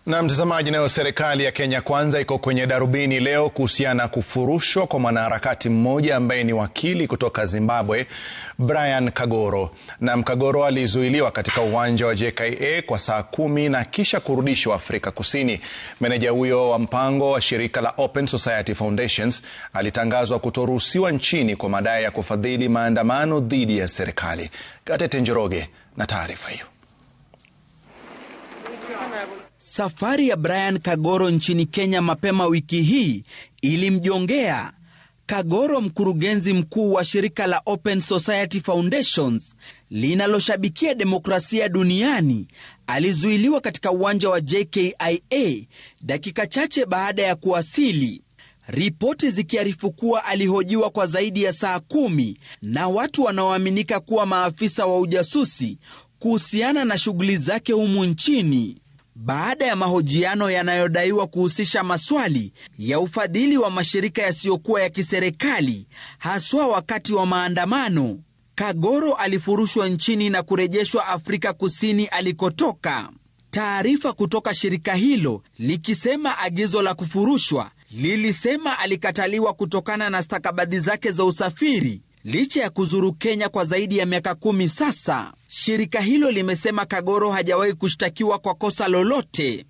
Na mtazamaji, nayo serikali ya Kenya Kwanza iko kwenye darubini leo kuhusiana na kufurushwa kwa mwanaharakati mmoja ambaye ni wakili kutoka Zimbabwe, Brian Kagoro. Na Kagoro alizuiliwa katika uwanja wa JKIA kwa saa 10 na kisha kurudishwa Afrika Kusini. Meneja huyo wa mpango wa shirika la Open Society Foundations alitangazwa kutoruhusiwa nchini kwa madai ya kufadhili maandamano dhidi ya serikali. Gatete Njoroge na taarifa hiyo. Safari ya Brian Kagoro nchini Kenya mapema wiki hii ilimjongea. Kagoro, mkurugenzi mkuu wa shirika la Open Society Foundations linaloshabikia demokrasia duniani, alizuiliwa katika uwanja wa JKIA dakika chache baada ya kuwasili. Ripoti zikiarifu kuwa alihojiwa kwa zaidi ya saa 10 na watu wanaoaminika kuwa maafisa wa ujasusi kuhusiana na shughuli zake humu nchini. Baada ya mahojiano yanayodaiwa kuhusisha maswali ya ufadhili wa mashirika yasiyokuwa ya kiserikali, haswa wakati wa maandamano, Kagoro alifurushwa nchini na kurejeshwa Afrika Kusini alikotoka. Taarifa kutoka shirika hilo likisema agizo la kufurushwa lilisema alikataliwa kutokana na stakabadhi zake za usafiri licha ya kuzuru Kenya kwa zaidi ya miaka 10 sasa. Shirika hilo limesema Kagoro hajawahi kushtakiwa kwa kosa lolote.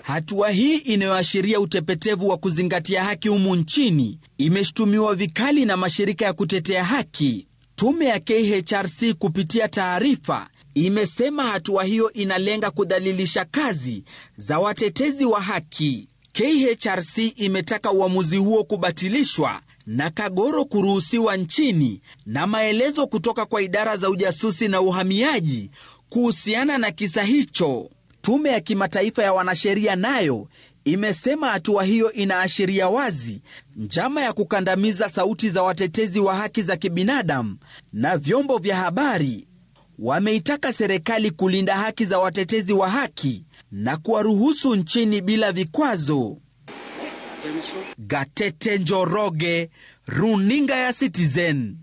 Hatua hii inayoashiria utepetevu wa kuzingatia haki humu nchini imeshtumiwa vikali na mashirika ya kutetea haki. Tume ya KHRC kupitia taarifa imesema hatua hiyo inalenga kudhalilisha kazi za watetezi wa haki. KHRC imetaka uamuzi huo kubatilishwa na Kagoro kuruhusiwa nchini na maelezo kutoka kwa idara za ujasusi na uhamiaji kuhusiana na kisa hicho. Tume ya kimataifa ya wanasheria nayo imesema hatua hiyo inaashiria wazi njama ya kukandamiza sauti za watetezi wa haki za kibinadamu na vyombo vya habari. Wameitaka serikali kulinda haki za watetezi wa haki na kuwaruhusu nchini bila vikwazo. Gatete Njoroge, Runinga ya Citizen.